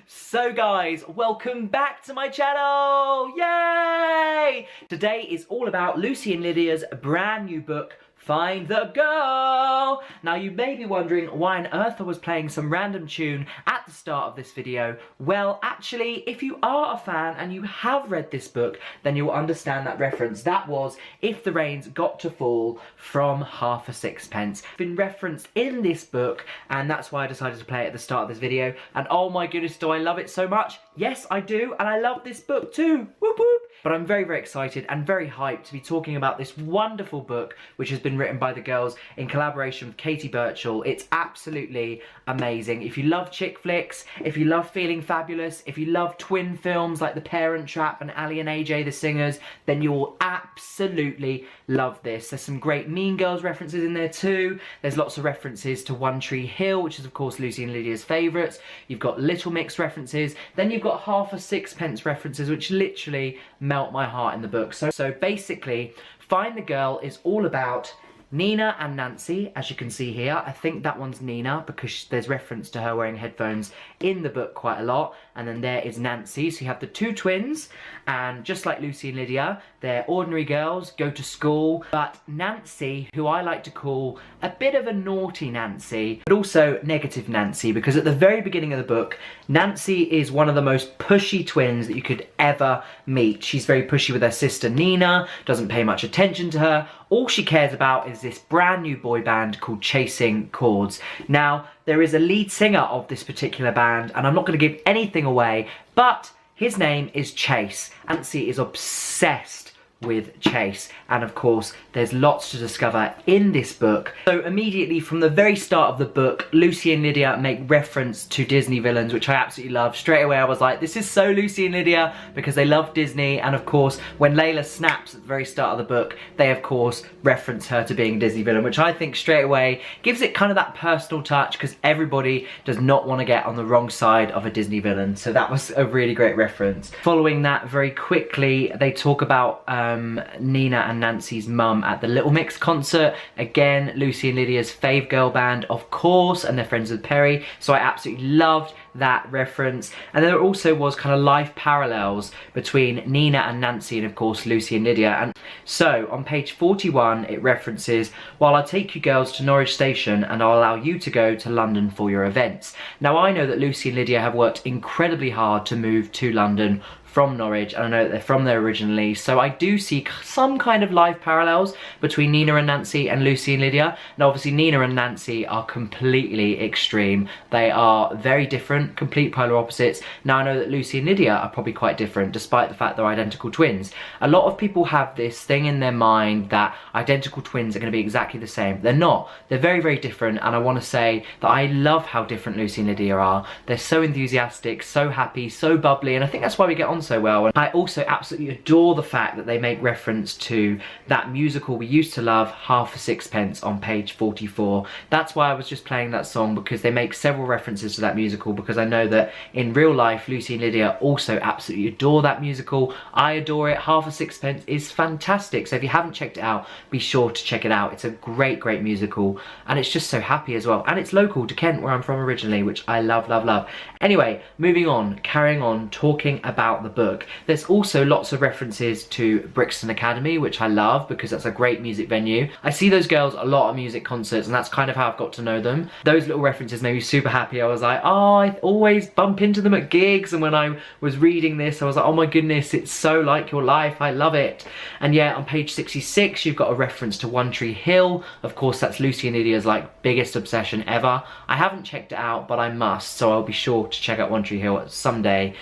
So guys, welcome back to my channel! Yay! Today is all about Lucy and Lydia's brand new book, Find the Girl! Now you may be wondering why on earth I was playing some random tune at the start of this video. Well, actually, if you are a fan and you have read this book, then you'll understand that reference. That was If the Rain's Got to Fall from Half a Sixpence. It's been referenced in this book, and that's why I decided to play it at the start of this video. And oh my goodness, do I love it so much? Yes, I do, and I love this book too. Whoop whoop! But I'm very, very excited and very hyped to be talking about this wonderful book, which has been written by the girls in collaboration with Katy Birchall. It's absolutely amazing. If you love chick flicks, if you love feeling fabulous, if you love twin films like The Parent Trap and Ali and AJ the Singers, then you'll absolutely love this. There's some great Mean Girls references in there too. There's lots of references to One Tree Hill, which is of course Lucy and Lydia's favourites. You've got Little Mix references. Then you've got Half a Sixpence references, which literally melt my heart in the book. So basically, Find the Girl is all about Nina and Nancy, as you can see here. I think that one's Nina because there's reference to her wearing headphones in the book quite a lot. And then there is Nancy. So you have the two twins, and just like Lucy and Lydia, they're ordinary girls, go to school. But Nancy, who I like to call a bit of a naughty Nancy, but also negative Nancy, because at the very beginning of the book, Nancy is one of the most pushy twins that you could ever meet. She's very pushy with her sister Nina, doesn't pay much attention to her. All she cares about is this brand new boy band called Chasing Chords. Now, there is a lead singer of this particular band, and I'm not going to give anything away, but his name is Chase. Nancy is obsessed with Chase, and of course there's lots to discover in this book. So immediately from the very start of the book, Lucy and Lydia make reference to Disney villains, which I absolutely love. Straight away I was like, this is so Lucy and Lydia, because they love Disney. And of course when Layla snaps at the very start of the book, they of course reference her to being a Disney villain, which I think straight away gives it kind of that personal touch, because everybody does not want to get on the wrong side of a Disney villain. So that was a really great reference. Following that, very quickly they talk about Nina and Nancy's mum at the Little Mix concert. Again, Lucy and Lydia's fave girl band, of course, and they're friends with Perry. So I absolutely loved that reference. And there also was kind of life parallels between Nina and Nancy and of course Lucy and Lydia. And so on page 41 it references, "While I'll take you girls to Norwich Station and I'll allow you to go to London for your events." Now I know that Lucy and Lydia have worked incredibly hard to move to London from Norwich, and I know that they're from there originally, so I do see some kind of life parallels between Nina and Nancy and Lucy and Lydia. Now obviously Nina and Nancy are completely extreme. They are very different, complete polar opposites. Now I know that Lucy and Lydia are probably quite different, despite the fact they're identical twins. A lot of people have this thing in their mind that identical twins are going to be exactly the same. They're not. They're very, very different, and I want to say that I love how different Lucy and Lydia are. They're so enthusiastic, so happy, so bubbly, and I think that's why we get on so well. And I also absolutely adore the fact that they make reference to that musical we used to love, Half a Sixpence, on page 44. That's why I was just playing that song, because they make several references to that musical, because I know that in real life Lucy and Lydia also absolutely adore that musical. I adore it. Half a Sixpence is fantastic, so if you haven't checked it out, be sure to check it out. It's a great, great musical, and it's just so happy as well, and it's local to Kent, where I'm from originally, which I love, love, love. Anyway, moving on, carrying on, talking about the book. There's also lots of references to Brixton Academy, which I love because that's a great music venue. I see those girls a lot at music concerts, and that's kind of how I've got to know them. Those little references made me super happy. I was like, oh, I always bump into them at gigs, and when I was reading this I was like, oh my goodness, it's so like your life, I love it. And yeah, on page 66 you've got a reference to One Tree Hill. Of course that's Lucy and Lydia's like biggest obsession ever. I haven't checked it out, but I must, so I'll be sure to check out One Tree Hill someday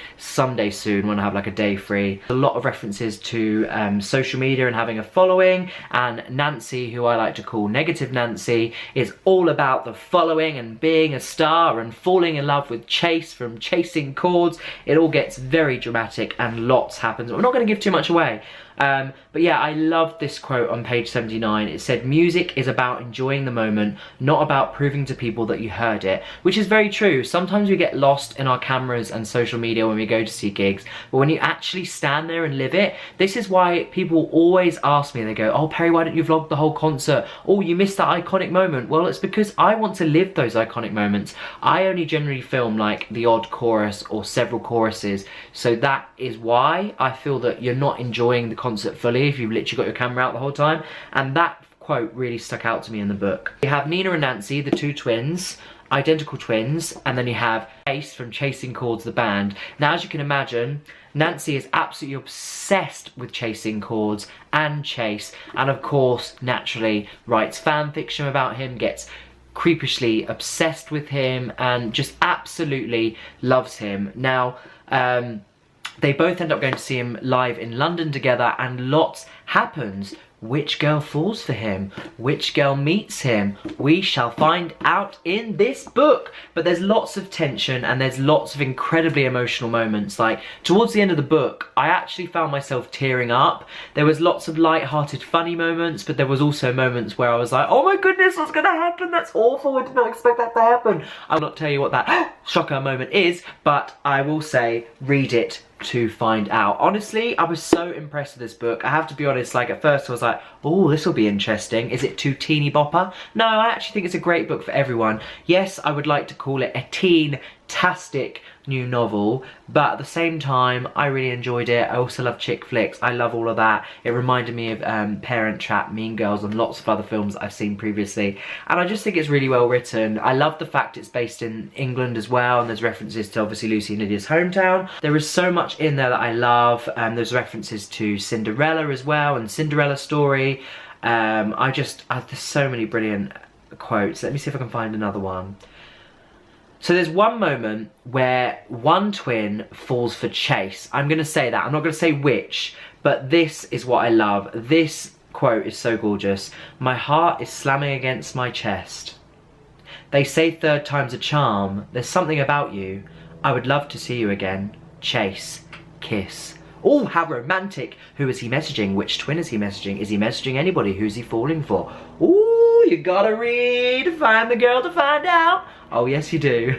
soon when I have like a day free. A lot of references to social media and having a following, and Nancy, who I like to call Negative Nancy, is all about the following and being a star and falling in love with Chase from Chasing Chords. It all gets very dramatic and lots happens. I'm not going to give too much away. But yeah, I loved this quote on page 79. It said, "Music is about enjoying the moment, not about proving to people that you heard it," which is very true. Sometimes we get lost in our cameras and social media when we go to see gigs, but when you actually stand there and live it, this is why people always ask me, they go, "Oh Perry, why don't you vlog the whole concert? Oh, you missed that iconic moment." Well, it's because I want to live those iconic moments. I only generally film like the odd chorus or several choruses, so that is why I feel that you're not enjoying the concert fully if you've literally got your camera out the whole time. And that quote really stuck out to me in the book. You have Nina and Nancy, the two twins, identical twins, and then you have Chase from Chasing Chords, the band. Now, as you can imagine, Nancy is absolutely obsessed with Chasing Chords and Chase, and of course, naturally, writes fan fiction about him, gets creepishly obsessed with him, and just absolutely loves him. Now, they both end up going to see him live in London together, and lots happens. Which girl falls for him? Which girl meets him? We shall find out in this book. But there's lots of tension and there's lots of incredibly emotional moments. Like, towards the end of the book, I actually found myself tearing up. There was lots of light-hearted, funny moments, but there was also moments where I was like, oh my goodness, what's gonna happen? That's awful, I did not expect that to happen. I will not tell you what that shocker moment is, but I will say, read it to find out. Honestly, I was so impressed with this book. I have to be honest, like at first I was like, oh, this will be interesting. Is it too teeny bopper? No, I actually think it's a great book for everyone. Yes, I would like to call it a teen-tastic new novel, but at the same time, I really enjoyed it. I also love chick flicks. I love all of that. It reminded me of Parent Trap, Mean Girls, and lots of other films I've seen previously. And I just think it's really well written. I love the fact it's based in England as well, and there's references to obviously Lucy and Lydia's hometown. There is so much in there that I love. There's references to Cinderella as well, and Cinderella's story. There's so many brilliant quotes. Let me see if I can find another one. So there's one moment where one twin falls for Chase. I'm going to say that. I'm not going to say which, but this is what I love. This quote is so gorgeous. "My heart is slamming against my chest. They say third time's a charm. There's something about you. I would love to see you again. Chase. Kiss." Oh, how romantic. Who is he messaging? Which twin is he messaging? Is he messaging anybody? Who's he falling for? Ooh, you gotta read. Find the girl to find out. Oh, yes you do.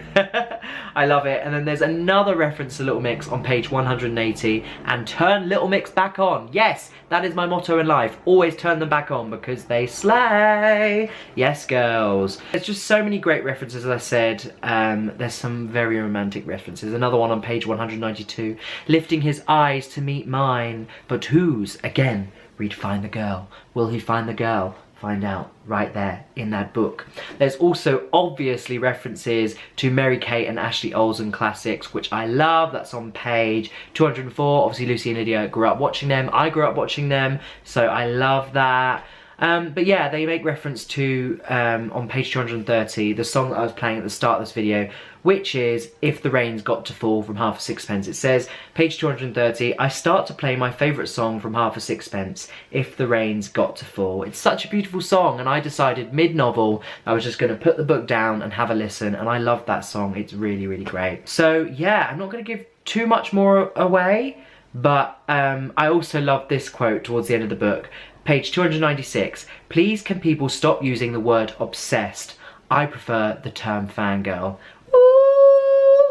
I love it. And then there's another reference to Little Mix on page 180. And turn Little Mix back on. Yes, that is my motto in life. Always turn them back on because they slay. Yes, girls. There's just so many great references, as I said. There's some very romantic references. Another one on page 192. Lifting his eyes to meet mine. But whose? Again, read Find the Girl. Will he find the girl? Find out right there in that book. There's also obviously references to Mary-Kate and Ashley Olsen classics, which I love. That's on page 204. Obviously Lucy and Lydia grew up watching them. I grew up watching them, so I love that. But yeah, they make reference to, on page 230, the song that I was playing at the start of this video, which is If the Rain's Got to Fall from Half a Sixpence. It says, page 230, I start to play my favourite song from Half a Sixpence, If the Rain's Got to Fall. It's such a beautiful song, and I decided mid-novel I was just going to put the book down and have a listen, and I love that song. It's really, really great. So yeah, I'm not going to give too much more away, but I also love this quote towards the end of the book. Page 296, please can people stop using the word obsessed? I prefer the term fangirl.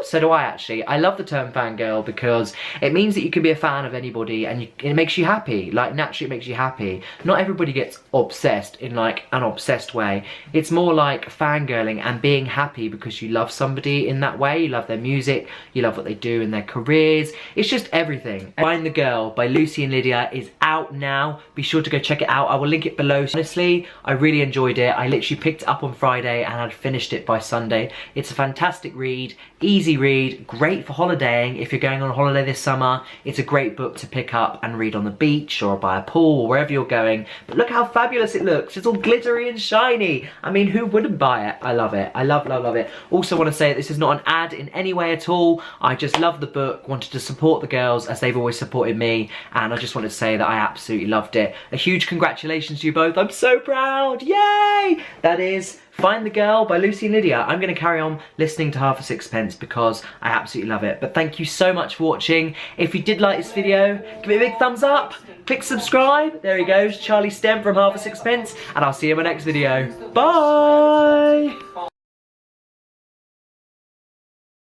So do I actually. I love the term fangirl because it means that you can be a fan of anybody and it makes you happy. Like, naturally it makes you happy. Not everybody gets obsessed in like an obsessed way. It's more like fangirling and being happy because you love somebody in that way. You love their music, you love what they do in their careers. It's just everything. Find the Girl by Lucy and Lydia is out now. Be sure to go check it out. I will link it below. Honestly, I really enjoyed it. I literally picked it up on Friday and I'd finished it by Sunday. It's a fantastic read, easy read, great for holidaying. If you're going on holiday this summer, it's a great book to pick up and read on the beach or by a pool or wherever you're going. But look how fabulous it looks. It's all glittery and shiny. I mean, who wouldn't buy it? I love it. I love, love, love it. Also want to say this is not an ad in any way at all. I just love the book, wanted to support the girls as they've always supported me, and I just wanted to say that I absolutely loved it. A huge congratulations to you both. I'm so proud. Yay! That is Find the Girl by Lucy and Lydia. I'm going to carry on listening to her for sixpence because I absolutely love it. But thank you so much for watching. If you did like this video, give it a big thumbs up. Click subscribe. There he goes, Charlie Stem from Half a Sixpence. And I'll see you in my next video. Bye!